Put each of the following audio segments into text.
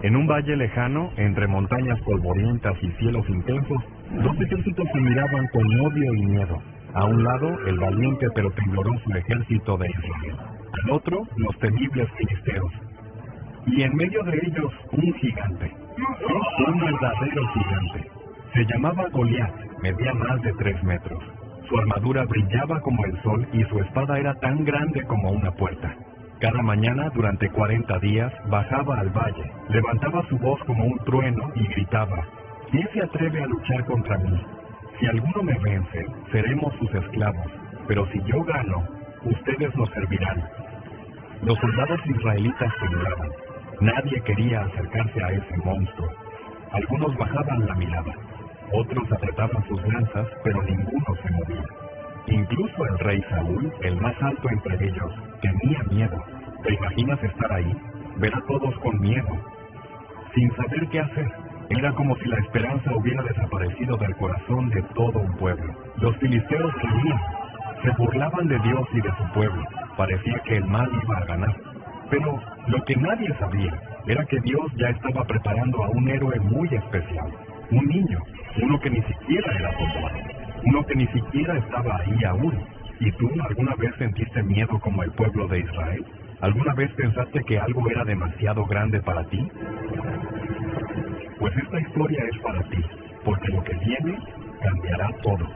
En un valle lejano, entre montañas polvorientas y cielos intensos, dos ejércitos se miraban con odio y miedo. A un lado, el valiente pero tembloroso ejército de Israel. Al otro, los temibles filisteos. Y en medio de ellos, un gigante. Un verdadero gigante. Se llamaba Goliat, medía más de 3 metros. Su armadura brillaba como el sol y su espada era tan grande como una puerta. Cada mañana, durante 40 días, bajaba al valle, levantaba su voz como un trueno y gritaba: ¿quién se atreve a luchar contra mí? Si alguno me vence, seremos sus esclavos, pero si yo gano, ustedes nos servirán. Los soldados israelitas temblaban. Nadie quería acercarse a ese monstruo. Algunos bajaban la mirada, otros apretaban sus lanzas, pero ninguno se movía. Incluso el rey Saúl, el más alto entre ellos, tenía miedo. ¿Te imaginas estar ahí? Ver a todos con miedo, sin saber qué hacer. Era como si la esperanza hubiera desaparecido del corazón de todo un pueblo. Los filisteos reían, se burlaban de Dios y de su pueblo. Parecía que el mal iba a ganar. Pero lo que nadie sabía era que Dios ya estaba preparando a un héroe muy especial. Un niño, uno que ni siquiera era soldado, uno que ni siquiera estaba ahí aún. ¿Y tú alguna vez sentiste miedo como el pueblo de Israel? ¿Alguna vez pensaste que algo era demasiado grande para ti? Pues esta historia es para ti, porque lo que viene cambiará todo.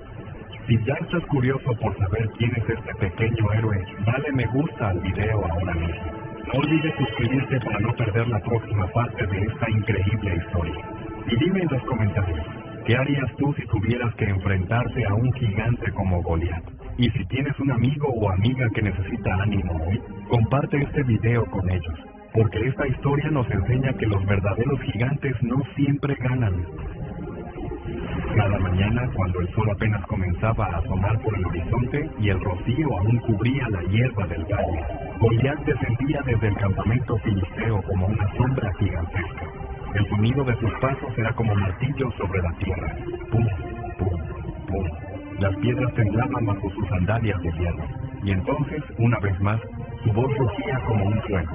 Si ya estás curioso por saber quién es este pequeño héroe, dale me gusta al video ahora mismo. No olvides suscribirte para no perder la próxima parte de esta increíble historia. Y dime en los comentarios, ¿qué harías tú si tuvieras que enfrentarte a un gigante como Goliat? Y si tienes un amigo o amiga que necesita ánimo hoy, comparte este video con ellos, porque esta historia nos enseña que los verdaderos gigantes no siempre ganan. Cada mañana, cuando el sol apenas comenzaba a asomar por el horizonte y el rocío aún cubría la hierba del valle, Goliat descendía desde el campamento filisteo como una sombra gigantesca. El sonido de sus pasos era como martillos sobre la tierra. Pum, pum, pum. Las piedras temblaban bajo sus sandalias de hierro. Y entonces, una vez más, su voz rugía como un trueno.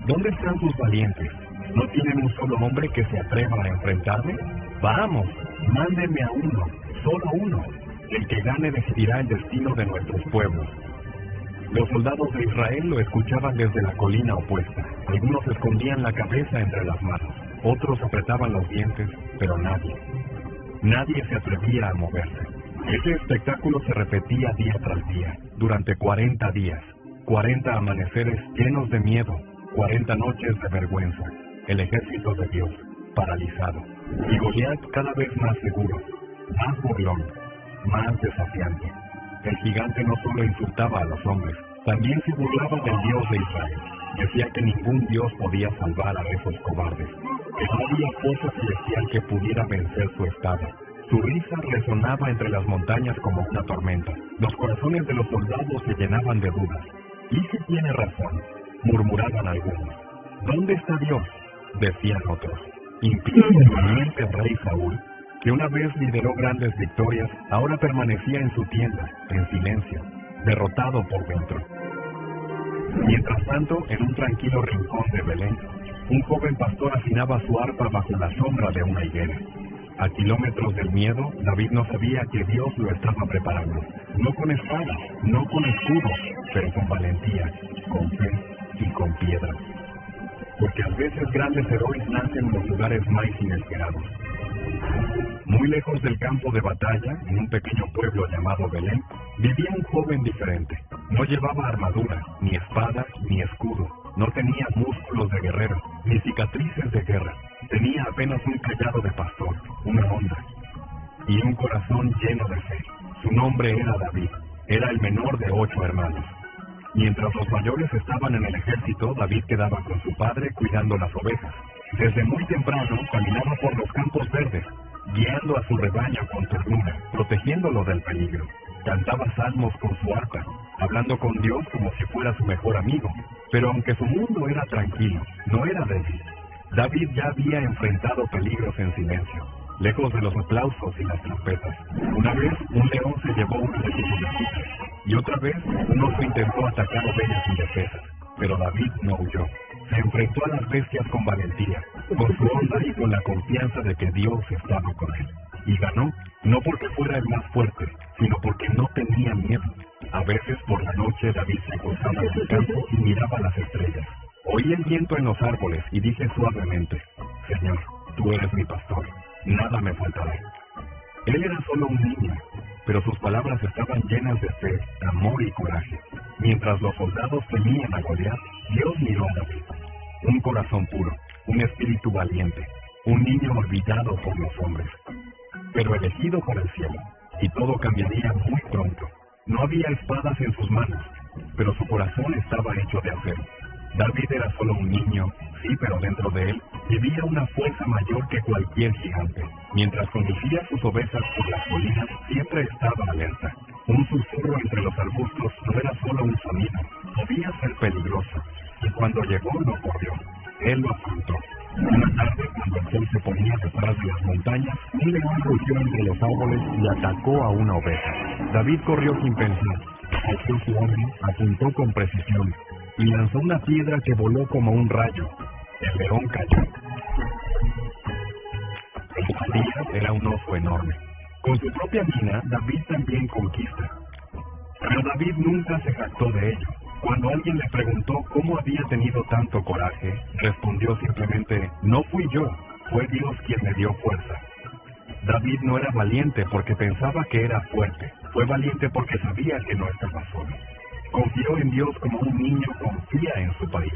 ¿Dónde están sus valientes? ¿No tienen un solo hombre que se atreva a enfrentarme? ¡Vamos! Mándenme a uno, solo uno. El que gane decidirá el destino de nuestros pueblos. Los soldados de Israel lo escuchaban desde la colina opuesta. Algunos escondían la cabeza entre las manos, otros apretaban los dientes, pero nadie se atrevía a moverse. Ese espectáculo se repetía día tras día, durante 40 días, 40 amaneceres llenos de miedo, 40 noches de vergüenza. El ejército de Dios, paralizado. Y Goliat cada vez más seguro, más burlón, más desafiante. El gigante no solo insultaba a los hombres, también se burlaba del Dios de Israel. Decía que ningún Dios podía salvar a esos cobardes, que no había fuerza celestial que pudiera vencer su espada. Su risa resonaba entre las montañas como una tormenta. Los corazones de los soldados se llenaban de dudas. ¿Y si tiene razón?, murmuraban algunos. ¿Dónde está Dios?, decían otros. Incluso el valiente rey Saúl, que una vez lideró grandes victorias, ahora permanecía en su tienda, en silencio, derrotado por dentro. Mientras tanto, en un tranquilo rincón de Belén, un joven pastor afinaba su arpa bajo la sombra de una higuera. A kilómetros del miedo, David no sabía que Dios lo estaba preparando. No con espada, no con escudo, pero con valentía, con fe y con piedras. Porque a veces grandes héroes nacen en los lugares más inesperados. Muy lejos del campo de batalla, en un pequeño pueblo llamado Belén, vivía un joven diferente. No llevaba armadura, ni espada, ni escudo. No tenía músculos de guerrero, ni cicatrices de guerra. Tenía apenas un cayado de pastor, una onda, y un corazón lleno de fe. Su nombre era David. Era el menor de 8 hermanos. Mientras los mayores estaban en el ejército, David quedaba con su padre cuidando las ovejas. Desde muy temprano caminaba por los campos verdes, guiando a su rebaño con ternura, protegiéndolo del peligro. Cantaba salmos con su arpa, hablando con Dios como si fuera su mejor amigo. Pero aunque su mundo era tranquilo, no era débil. David ya había enfrentado peligros en silencio, lejos de los aplausos y las trompetas. Una vez, un león se llevó una de sus ovejitas, y otra vez, un oso intentó atacar ovejas indefensas. Pero David no huyó. Se enfrentó a las bestias con valentía, con su onda y con la confianza de que Dios estaba con él. Y ganó, no porque fuera el más fuerte, sino porque no tenía miedo. A veces por la noche David se acostaba en el campo y miraba las estrellas. Oí el viento en los árboles y dije suavemente: Señor, tú eres mi pastor, nada me faltará. Él era solo un niño, pero sus palabras estaban llenas de fe, amor y coraje. Mientras los soldados temían a Goliat, Dios miró a David. Un corazón puro, un espíritu valiente, un niño olvidado por los hombres, pero elegido por el cielo, y todo cambiaría muy pronto. No había espadas en sus manos, pero su corazón estaba hecho de acero. David era solo un niño, sí, pero dentro de él vivía una fuerza mayor que cualquier gigante. Mientras conducía sus ovejas por las colinas, siempre estaba alerta. Un susurro entre los arbustos no era solo un sonido, podía ser peligroso. Y cuando llegó, no corrió. Él lo afrontó. Una tarde, cuando el sol se ponía detrás de las montañas, un león rugió entre los árboles y atacó a una oveja. David corrió sin pensar, alzó su arma, apuntó con precisión y lanzó una piedra que voló como un rayo. El león cayó. El Goliat era un oso enorme. Con su propia mina, David también conquista. Pero David nunca se jactó de ello. Cuando alguien le preguntó cómo había tenido tanto coraje, respondió simplemente: no fui yo, fue Dios quien me dio fuerza. David no era valiente porque pensaba que era fuerte, fue valiente porque sabía que no estaba solo. Confió en Dios como un niño confía en su país.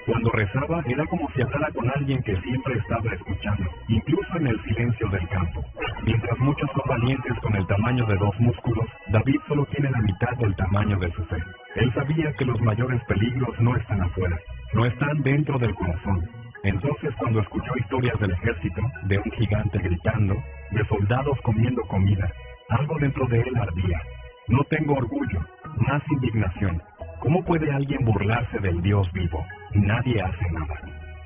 Cuando rezaba era como si hablara con alguien que siempre estaba escuchando, incluso en el silencio del campo. Mientras muchos son valientes con el tamaño de 2 músculos, David solo tiene la mitad del tamaño de su fe. Él sabía que los mayores peligros no están afuera, no están dentro del corazón. Entonces, cuando escuchó historias del ejército, de un gigante gritando, de soldados comiendo comida, algo dentro de él ardía. No tengo orgullo, más indignación. ¿Cómo puede alguien burlarse del Dios vivo? Y nadie hace nada.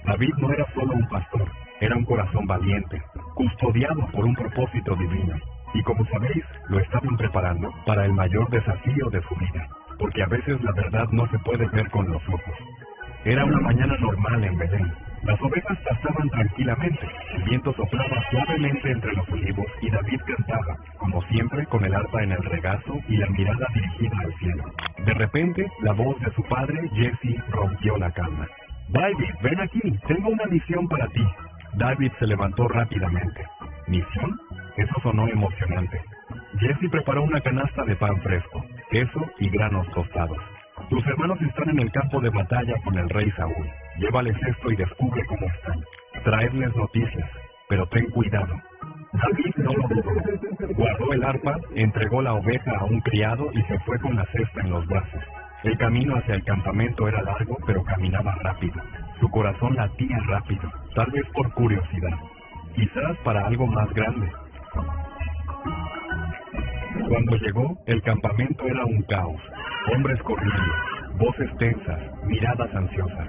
David no era solo un pastor, era un corazón valiente, custodiado por un propósito divino. Y como sabéis, lo estaban preparando para el mayor desafío de su vida, porque a veces la verdad no se puede ver con los ojos. Era una mañana normal en Belén. Las ovejas pastaban tranquilamente, el viento soplaba suavemente entre los olivos y David cantaba, como siempre con el arpa en el regazo y la mirada dirigida al cielo. De repente, la voz de su padre, Jesse, rompió la calma. David, ven aquí, tengo una misión para ti. David se levantó rápidamente. ¿Misión? Eso sonó emocionante. Jesse preparó una canasta de pan fresco, queso y granos tostados. Tus hermanos están en el campo de batalla con el rey Saúl. Llévales esto y descubre cómo están. Traedles noticias, pero ten cuidado. David no lo dudó. Guardó el arpa, entregó la oveja a un criado y se fue con la cesta en los brazos. El camino hacia el campamento era largo, pero caminaba rápido. Su corazón latía rápido, tal vez por curiosidad, quizás para algo más grande. Cuando llegó, el campamento era un caos. Hombres corriendo, voces tensas, miradas ansiosas.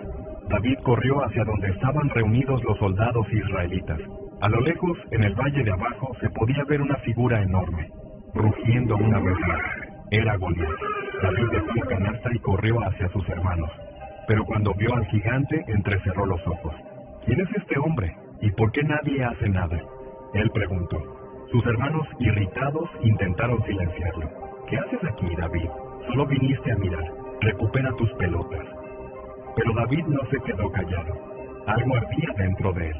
David corrió hacia donde estaban reunidos los soldados israelitas. A lo lejos, en el valle de abajo, se podía ver una figura enorme, rugiendo una vez más. Era Goliat. David dejó la canasta y corrió hacia sus hermanos. Pero cuando vio al gigante, entrecerró los ojos. ¿Quién es este hombre? ¿Y por qué nadie hace nada? Él preguntó. Sus hermanos, irritados, intentaron silenciarlo. ¿Qué haces aquí, David? Solo viniste a mirar. Recupera tus pelotas. Pero David no se quedó callado. Algo ardía dentro de él.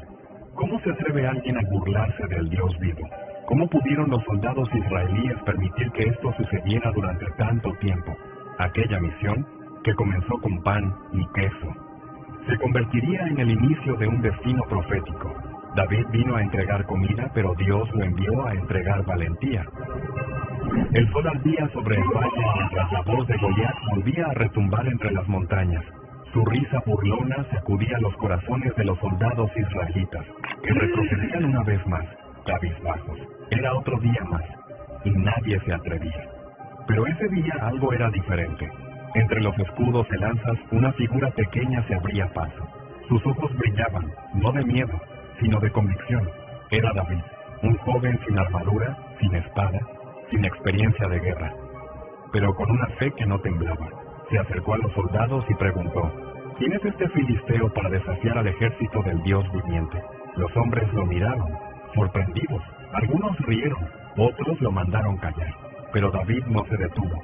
¿Cómo se atreve alguien a burlarse del Dios vivo? ¿Cómo pudieron los soldados israelíes permitir que esto sucediera durante tanto tiempo? Aquella misión, que comenzó con pan y queso, se convertiría en el inicio de un destino profético. David vino a entregar comida, pero Dios lo envió a entregar valentía. El sol ardía sobre el valle mientras la voz de Goliat volvía a retumbar entre las montañas. Su risa burlona sacudía los corazones de los soldados israelitas, que retrocedían una vez más, cabizbajos. Era otro día más, y nadie se atrevía. Pero ese día algo era diferente. Entre los escudos de lanzas, una figura pequeña se abría paso. Sus ojos brillaban, no de miedo, sino de convicción. Era David, un joven sin armadura, sin espada, sin experiencia de guerra, pero con una fe que no temblaba. Se acercó a los soldados y preguntó: ¿Quién es este filisteo para desafiar al ejército del Dios viviente? Los hombres lo miraron, sorprendidos. Algunos rieron, otros lo mandaron callar. Pero David no se detuvo.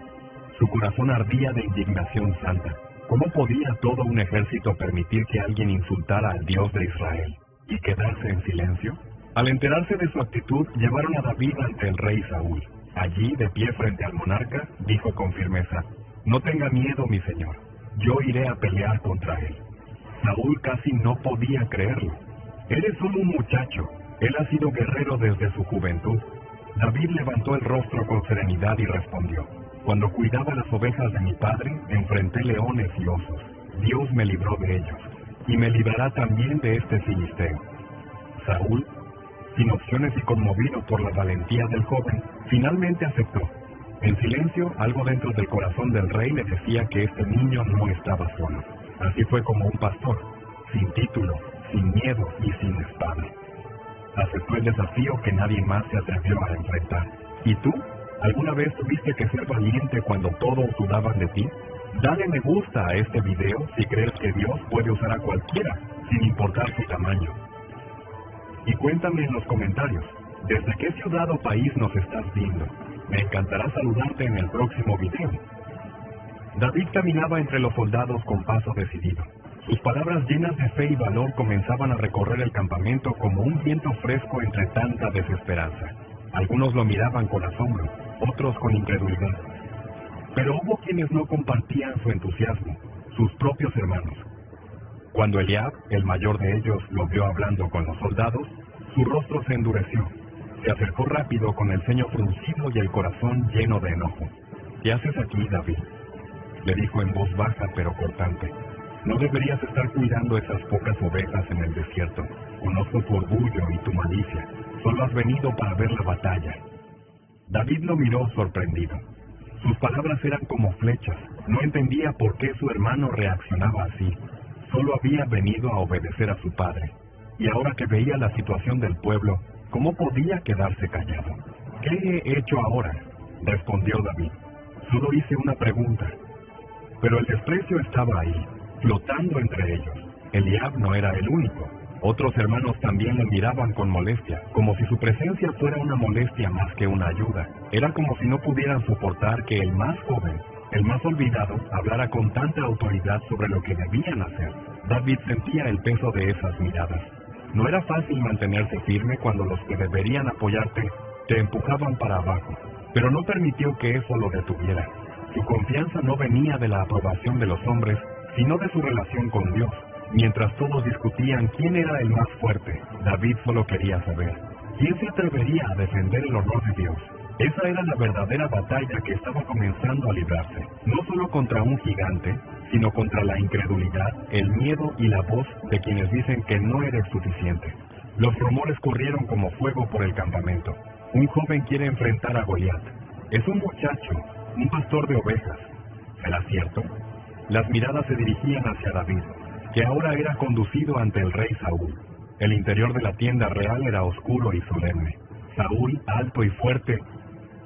Su corazón ardía de indignación santa. ¿Cómo podía todo un ejército permitir que alguien insultara al Dios de Israel y quedarse en silencio? Al enterarse de su actitud, llevaron a David ante el rey Saúl. Allí, de pie frente al monarca, dijo con firmeza: «No tenga miedo, mi señor. Yo iré a pelear contra él». Saúl casi no podía creerlo. «Eres solo un muchacho. Él ha sido guerrero desde su juventud». David levantó el rostro con serenidad y respondió: «Cuando cuidaba las ovejas de mi padre, enfrenté leones y osos. Dios me libró de ellos, y me librará también de este filisteo». Saúl, sin opciones y conmovido por la valentía del joven, finalmente aceptó. En silencio, algo dentro del corazón del rey le decía que este niño no estaba solo. Así fue como un pastor, sin título, sin miedo y sin espada. Aceptó el desafío que nadie más se atrevió a enfrentar. ¿Y tú? ¿Alguna vez tuviste que ser valiente cuando todos dudaban de ti? Dale me gusta a este video si crees que Dios puede usar a cualquiera, sin importar su tamaño. Y cuéntame en los comentarios, ¿desde qué ciudad o país nos estás viendo? Me encantará saludarte en el próximo video. David caminaba entre los soldados con paso decidido. Sus palabras llenas de fe y valor comenzaban a recorrer el campamento como un viento fresco entre tanta desesperanza. Algunos lo miraban con asombro, otros con incredulidad. Pero hubo quienes no compartían su entusiasmo, sus propios hermanos. Cuando Eliab, el mayor de ellos, lo vio hablando con los soldados, su rostro se endureció. Se acercó rápido con el ceño fruncido y el corazón lleno de enojo. «¿Qué haces aquí, David?», le dijo en voz baja pero cortante. «No deberías estar cuidando esas pocas ovejas en el desierto. Conozco tu orgullo y tu malicia. Solo has venido para ver la batalla». David lo miró sorprendido. Sus palabras eran como flechas. No entendía por qué su hermano reaccionaba así. Solo había venido a obedecer a su padre. Y ahora que veía la situación del pueblo, ¿cómo podía quedarse callado? «¿Qué he hecho ahora?», respondió David. «Solo hice una pregunta». Pero el desprecio estaba ahí, flotando entre ellos. Eliab no era el único. Otros hermanos también lo miraban con molestia, como si su presencia fuera una molestia más que una ayuda. Era como si no pudieran soportar que el más joven, el más olvidado, hablara con tanta autoridad sobre lo que debían hacer. David sentía el peso de esas miradas. No era fácil mantenerse firme cuando los que deberían apoyarte te empujaban para abajo, pero no permitió que eso lo detuviera. Su confianza no venía de la aprobación de los hombres, sino de su relación con Dios. Mientras todos discutían quién era el más fuerte, David solo quería saber: ¿quién se atrevería a defender el honor de Dios? Esa era la verdadera batalla que estaba comenzando a librarse, no solo contra un gigante, sino contra la incredulidad, el miedo y la voz de quienes dicen que no eres suficiente. Los rumores corrieron como fuego por el campamento. Un joven quiere enfrentar a Goliat. Es un muchacho, un pastor de ovejas. ¿Será cierto? Las miradas se dirigían hacia David, que ahora era conducido ante el rey Saúl. El interior de la tienda real era oscuro y solemne. Saúl, alto y fuerte,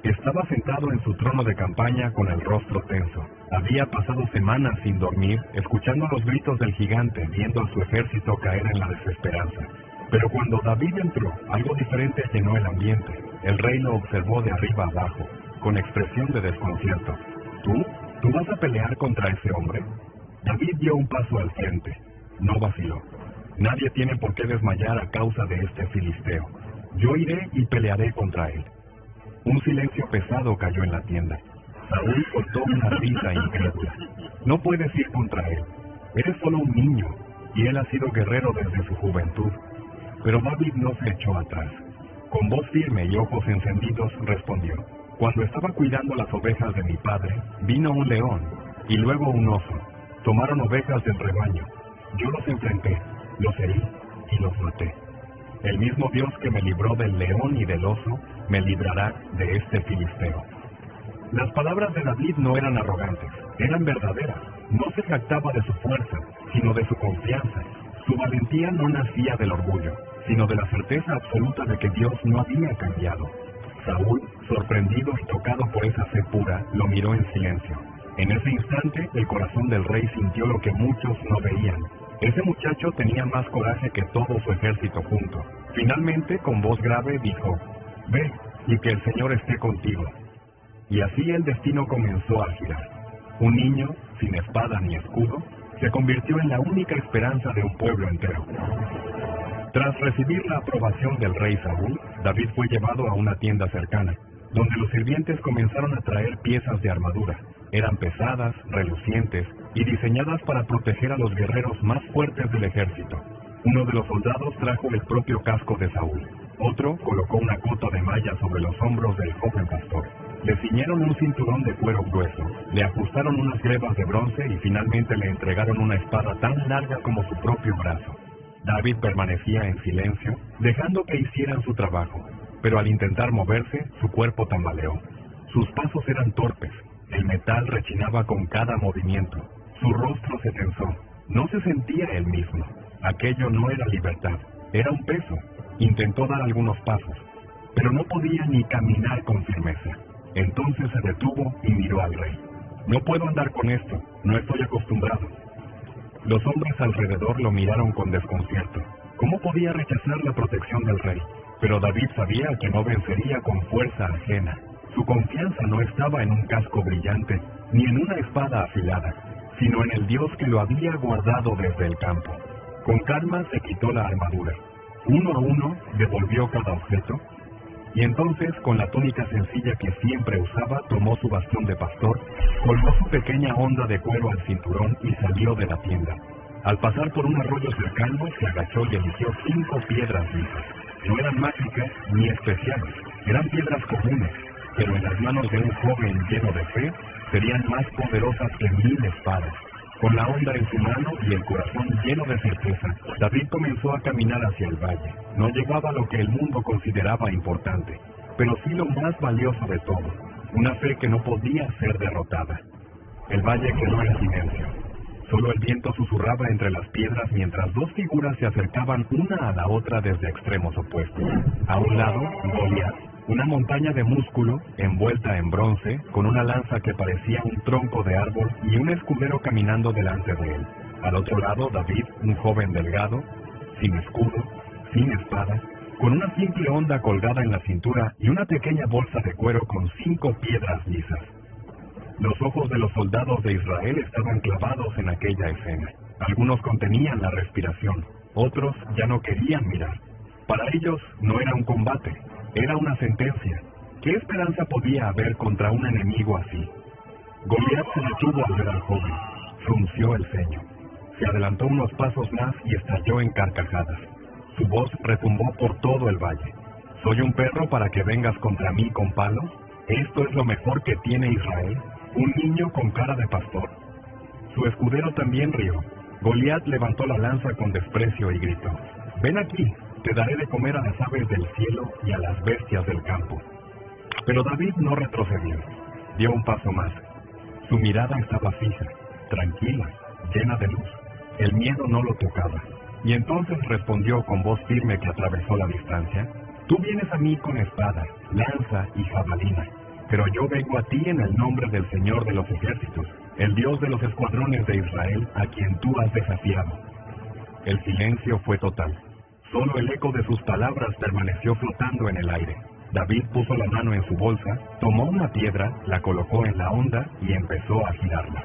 estaba sentado en su trono de campaña con el rostro tenso. Había pasado semanas sin dormir, escuchando los gritos del gigante, viendo a su ejército caer en la desesperanza. Pero cuando David entró, algo diferente llenó el ambiente. El rey lo observó de arriba abajo, con expresión de desconcierto. ¿Tú vas a pelear contra ese hombre? David dio un paso al frente. No vaciló. Nadie tiene por qué desmayar a causa de este filisteo. Yo iré y pelearé contra él. Un silencio pesado cayó en la tienda. Saúl soltó una risa incrédula. No puedes ir contra él. Eres solo un niño, y él ha sido guerrero desde su juventud. Pero David no se echó atrás. Con voz firme y ojos encendidos respondió: Cuando estaba cuidando las ovejas de mi padre, vino un león, y luego un oso. Tomaron ovejas del rebaño. Yo los enfrenté, los herí y los maté. El mismo Dios que me libró del león y del oso, me librará de este filisteo. Las palabras de David no eran arrogantes, eran verdaderas. No se jactaba de su fuerza, sino de su confianza. Su valentía no nacía del orgullo, sino de la certeza absoluta de que Dios no había cambiado. Saúl, sorprendido y tocado por esa fe pura, lo miró en silencio. En ese instante, el corazón del rey sintió lo que muchos no veían. Ese muchacho tenía más coraje que todo su ejército junto. Finalmente, con voz grave, dijo: «Ve, y que el Señor esté contigo». Y así el destino comenzó a girar. Un niño, sin espada ni escudo, se convirtió en la única esperanza de un pueblo entero. Tras recibir la aprobación del rey Saúl, David fue llevado a una tienda cercana, donde los sirvientes comenzaron a traer piezas de armadura. Eran pesadas, relucientes y diseñadas para proteger a los guerreros más fuertes del ejército. Uno de los soldados trajo el propio casco de Saúl. Otro colocó una cota de malla sobre los hombros del joven pastor. Le ciñeron un cinturón de cuero grueso, le ajustaron unas grebas de bronce y finalmente le entregaron una espada tan larga como su propio brazo. David permanecía en silencio, dejando que hicieran su trabajo, pero al intentar moverse, su cuerpo tambaleó. Sus pasos eran torpes, el metal rechinaba con cada movimiento, su rostro se tensó, no se sentía él mismo. Aquello no era libertad, era un peso. Intentó dar algunos pasos, pero no podía ni caminar con firmeza. Entonces se detuvo y miró al rey. «No puedo andar con esto, no estoy acostumbrado». Los hombres alrededor lo miraron con desconcierto. ¿Cómo podía rechazar la protección del rey? Pero David sabía que no vencería con fuerza ajena. Su confianza no estaba en un casco brillante, ni en una espada afilada, sino en el Dios que lo había guardado desde el campo. Con calma se quitó la armadura. Uno a uno devolvió cada objeto, y entonces, con la túnica sencilla que siempre usaba, tomó su bastón de pastor, colgó su pequeña honda de cuero al cinturón y salió de la tienda. Al pasar por un arroyo cercano, se agachó y eligió 5 piedras lisas. No eran mágicas ni especiales, eran piedras comunes, pero en las manos de un joven lleno de fe, serían más poderosas que 1000 espadas. Con la honda en su mano y el corazón lleno de certeza, David comenzó a caminar hacia el valle. No llevaba lo que el mundo consideraba importante, pero sí lo más valioso de todo, una fe que no podía ser derrotada. El valle quedó en silencio. Solo el viento susurraba entre las piedras mientras 2 figuras se acercaban una a la otra desde extremos opuestos. A un lado, Goliat, una montaña de músculo, envuelta en bronce, con una lanza que parecía un tronco de árbol y un escudero caminando delante de él. Al otro lado, David, un joven delgado, sin escudo, sin espada, con una simple honda colgada en la cintura y una pequeña bolsa de cuero con 5 piedras lisas. Los ojos de los soldados de Israel estaban clavados en aquella escena. Algunos contenían la respiración, otros ya no querían mirar. Para ellos no era un combate, era una sentencia. ¿Qué esperanza podía haber contra un enemigo así? Goliat se detuvo al ver al joven, frunció el ceño. Se adelantó unos pasos más y estalló en carcajadas. Su voz retumbó por todo el valle. ¿Soy un perro para que vengas contra mí con palos? ¿Esto es lo mejor que tiene Israel? ¿Un niño con cara de pastor? Su escudero también rió. Goliat levantó la lanza con desprecio y gritó: «Ven aquí, te daré de comer a las aves del cielo y a las bestias del campo». Pero David no retrocedió. Dio un paso más. Su mirada estaba fija, tranquila, llena de luz. El miedo no lo tocaba. Y entonces respondió con voz firme que atravesó la distancia: «Tú vienes a mí con espada, lanza y jabalina, pero yo vengo a ti en el nombre del Señor de los ejércitos, el Dios de los escuadrones de Israel, a quien tú has desafiado». El silencio fue total. Solo el eco de sus palabras permaneció flotando en el aire. David puso la mano en su bolsa, tomó una piedra, la colocó en la honda y empezó a girarla.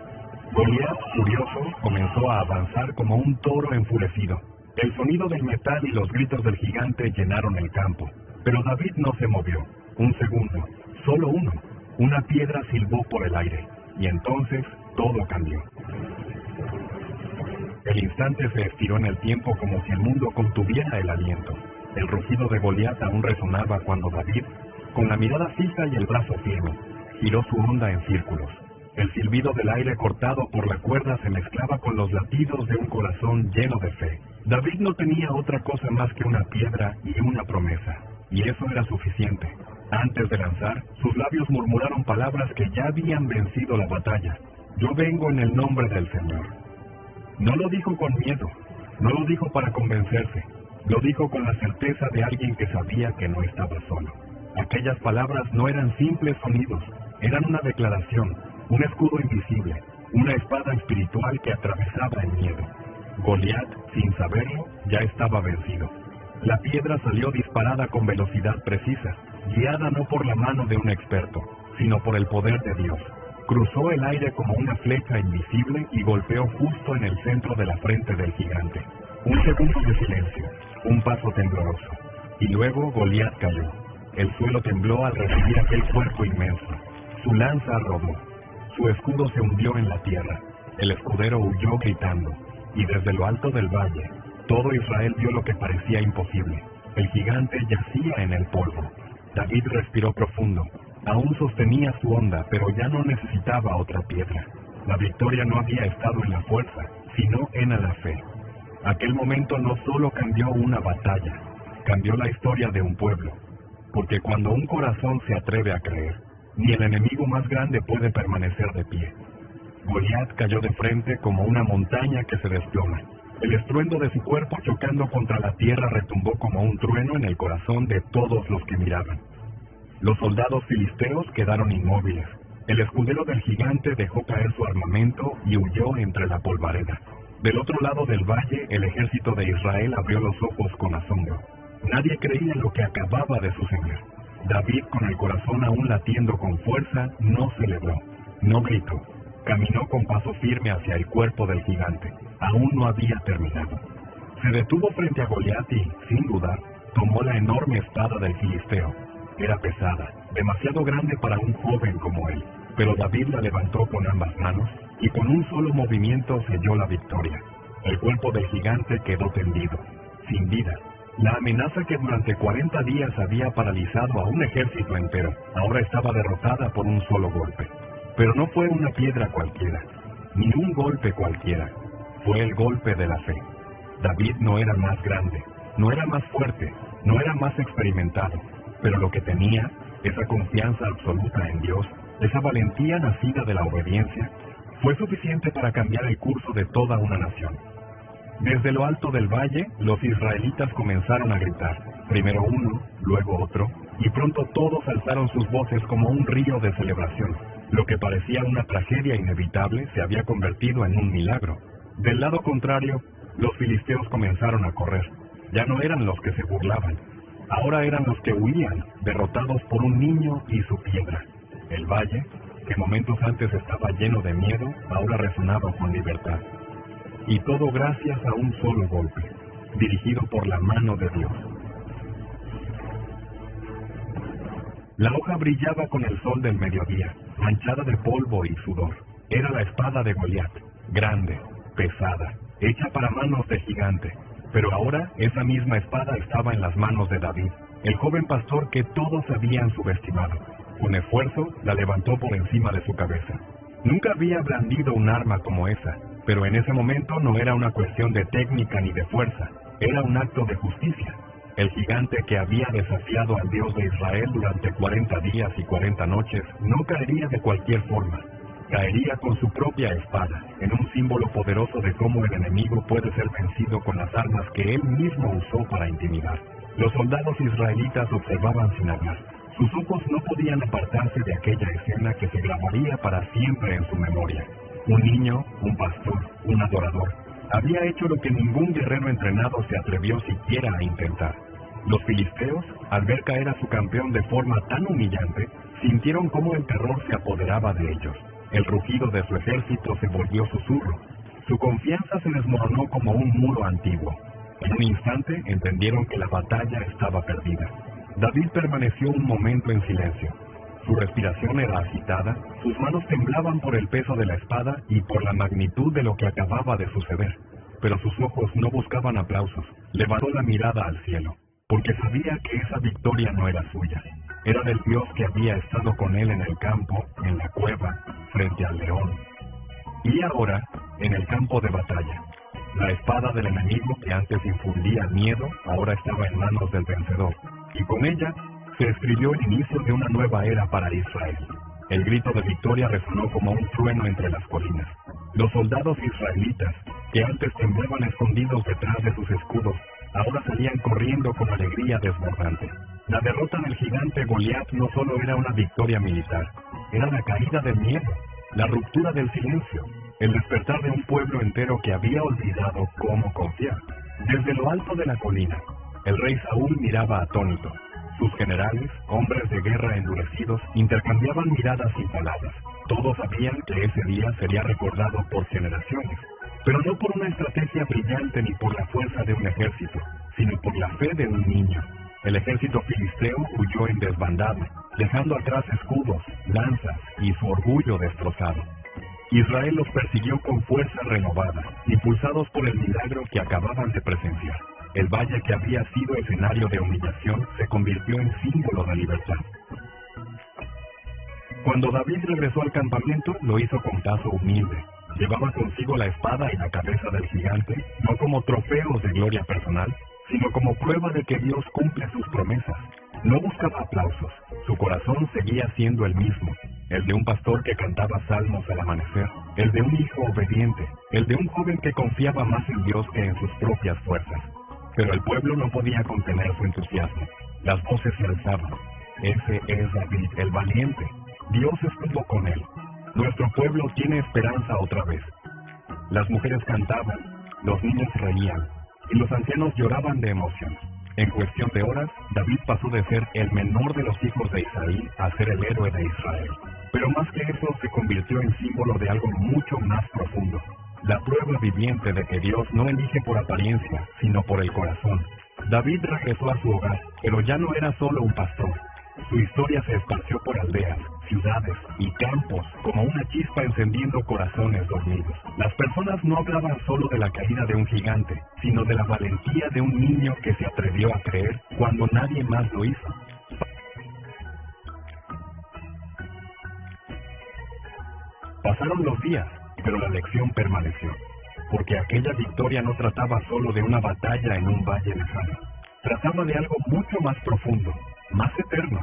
Goliat, furioso, comenzó a avanzar como un toro enfurecido. El sonido del metal y los gritos del gigante llenaron el campo. Pero David no se movió. Un segundo, solo uno. Una piedra silbó por el aire. Y entonces todo cambió. El instante se estiró en el tiempo como si el mundo contuviera el aliento. El rugido de Goliat aún resonaba cuando David, con la mirada fija y el brazo firme, giró su honda en círculos. El silbido del aire cortado por la cuerda se mezclaba con los latidos de un corazón lleno de fe. David no tenía otra cosa más que una piedra y una promesa, y eso era suficiente. Antes de lanzar, sus labios murmuraron palabras que ya habían vencido la batalla. «Yo vengo en el nombre del Señor». No lo dijo con miedo, no lo dijo para convencerse, lo dijo con la certeza de alguien que sabía que no estaba solo. Aquellas palabras no eran simples sonidos, eran una declaración, un escudo invisible, una espada espiritual que atravesaba el miedo. Goliat, sin saberlo, ya estaba vencido. La piedra salió disparada con velocidad precisa, guiada no por la mano de un experto, sino por el poder de Dios. Cruzó el aire como una flecha invisible y golpeó justo en el centro de la frente del gigante. Un segundo de silencio, un paso tembloroso, y luego Goliat cayó. El suelo tembló al recibir aquel cuerpo inmenso. Su lanza rodó. Su escudo se hundió en la tierra. El escudero huyó gritando, y desde lo alto del valle, todo Israel vio lo que parecía imposible. El gigante yacía en el polvo. David respiró profundo. Aún sostenía su onda, pero ya no necesitaba otra piedra. La victoria no había estado en la fuerza, sino en la fe. Aquel momento no solo cambió una batalla, cambió la historia de un pueblo. Porque cuando un corazón se atreve a creer, ni el enemigo más grande puede permanecer de pie. Goliat cayó de frente como una montaña que se desploma. El estruendo de su cuerpo chocando contra la tierra retumbó como un trueno en el corazón de todos los que miraban. Los soldados filisteos quedaron inmóviles. El escudero del gigante dejó caer su armamento y huyó entre la polvareda. Del otro lado del valle, el ejército de Israel abrió los ojos con asombro. Nadie creía lo que acababa de suceder. David, con el corazón aún latiendo con fuerza, no celebró, no gritó. Caminó con paso firme hacia el cuerpo del gigante. Aún no había terminado. Se detuvo frente a Goliat y, sin dudar, tomó la enorme espada del filisteo. Era pesada, demasiado grande para un joven como él, pero David la levantó con ambas manos y con un solo movimiento selló la victoria. El cuerpo del gigante quedó tendido, sin vida. La amenaza que durante 40 días había paralizado a un ejército entero, ahora estaba derrotada por un solo golpe. Pero no fue una piedra cualquiera, ni un golpe cualquiera. Fue el golpe de la fe. David no era más grande, no era más fuerte, no era más experimentado, pero lo que tenía, esa confianza absoluta en Dios, esa valentía nacida de la obediencia, fue suficiente para cambiar el curso de toda una nación. Desde lo alto del valle, los israelitas comenzaron a gritar, primero uno, luego otro, y pronto todos alzaron sus voces como un río de celebración. Lo que parecía una tragedia inevitable se había convertido en un milagro. Del lado contrario, los filisteos comenzaron a correr. Ya no eran los que se burlaban, ahora eran los que huían, derrotados por un niño y su piedra. El valle, que momentos antes estaba lleno de miedo, ahora resonaba con libertad. Y todo gracias a un solo golpe, dirigido por la mano de Dios. La hoja brillaba con el sol del mediodía, manchada de polvo y sudor. Era la espada de Goliat, grande, pesada, hecha para manos de gigante. Pero ahora esa misma espada estaba en las manos de David, el joven pastor que todos habían subestimado. Con esfuerzo la levantó por encima de su cabeza. Nunca había blandido un arma como esa, pero en ese momento no era una cuestión de técnica ni de fuerza, era un acto de justicia. El gigante que había desafiado al Dios de Israel durante 40 días y 40 noches no caería de cualquier forma. Caería con su propia espada, en un símbolo poderoso de cómo el enemigo puede ser vencido con las armas que él mismo usó para intimidar. Los soldados israelitas observaban sin hablar. Sus ojos no podían apartarse de aquella escena que se grabaría para siempre en su memoria. Un niño, un pastor, un adorador, había hecho lo que ningún guerrero entrenado se atrevió siquiera a intentar. Los filisteos, al ver caer a su campeón de forma tan humillante, sintieron cómo el terror se apoderaba de ellos. El rugido de su ejército se volvió susurro. Su confianza se desmoronó como un muro antiguo. En un instante entendieron que la batalla estaba perdida. David permaneció un momento en silencio. Su respiración era agitada, sus manos temblaban por el peso de la espada y por la magnitud de lo que acababa de suceder. Pero sus ojos no buscaban aplausos. Levantó la mirada al cielo, porque sabía que esa victoria no era suya. Era del Dios que había estado con él en el campo, en la cueva, frente al león. Y ahora, en el campo de batalla. La espada del enemigo que antes infundía miedo, ahora estaba en manos del vencedor. Y con ella se escribió el inicio de una nueva era para Israel. El grito de victoria resonó como un trueno entre las colinas. Los soldados israelitas, que antes temblaban escondidos detrás de sus escudos, ahora salían corriendo con alegría desbordante. La derrota del gigante Goliat no solo era una victoria militar, era la caída del miedo. La ruptura del silencio, el despertar de un pueblo entero que había olvidado cómo confiar. Desde lo alto de la colina, el rey Saúl miraba atónito. Sus generales, hombres de guerra endurecidos, intercambiaban miradas sin palabras. Todos sabían que ese día sería recordado por generaciones, pero no por una estrategia brillante ni por la fuerza de un ejército, sino por la fe de un niño. El ejército filisteo huyó en desbandada, dejando atrás escudos, lanzas y su orgullo destrozado. Israel los persiguió con fuerza renovada, impulsados por el milagro que acababan de presenciar. El valle que había sido escenario de humillación se convirtió en símbolo de libertad. Cuando David regresó al campamento, lo hizo con paso humilde. Llevaba consigo la espada y la cabeza del gigante, no como trofeos de gloria personal, sino como prueba de que Dios cumple sus promesas. No buscaba aplausos, su corazón seguía siendo el mismo, el de un pastor que cantaba salmos al amanecer, el de un hijo obediente, el de un joven que confiaba más en Dios que en sus propias fuerzas. Pero el pueblo no podía contener su entusiasmo. Las voces se alzaban. Ese es David, el valiente. Dios estuvo con él. Nuestro pueblo tiene esperanza otra vez. Las mujeres cantaban, los niños reían, y los ancianos lloraban de emoción. En cuestión de horas, David pasó de ser el menor de los hijos de Isaí a ser el héroe de Israel. Pero más que eso, se convirtió en símbolo de algo mucho más profundo. La prueba viviente de que Dios no elige por apariencia, sino por el corazón. David regresó a su hogar, pero ya no era solo un pastor. Su historia se esparció por aldeas, ciudades y campos, como una chispa encendiendo corazones dormidos. Las personas no hablaban solo de la caída de un gigante, sino de la valentía de un niño que se atrevió a creer cuando nadie más lo hizo. Pasaron los días, pero la lección permaneció, porque aquella victoria no trataba solo de una batalla en un valle lejano. Trataba de algo mucho más profundo, más eterno.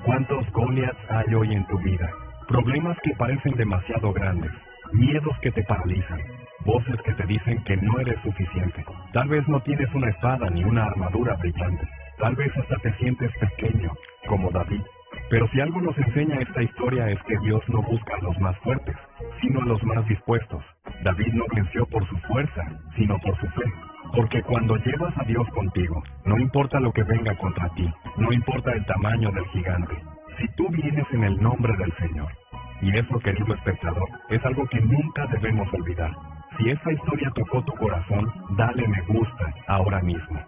¿Cuántos Goliaths hay hoy en tu vida? Problemas que parecen demasiado grandes, miedos que te paralizan, voces que te dicen que no eres suficiente. Tal vez no tienes una espada ni una armadura brillante. Tal vez hasta te sientes pequeño, como David. Pero si algo nos enseña esta historia es que Dios no busca a los más fuertes, sino a los más dispuestos. David no venció por su fuerza, sino por su fe. Porque cuando llevas a Dios contigo, no importa lo que venga contra ti, no importa el tamaño del gigante, si tú vienes en el nombre del Señor. Y eso, querido espectador, es algo que nunca debemos olvidar. Si esta historia tocó tu corazón, dale me gusta ahora mismo.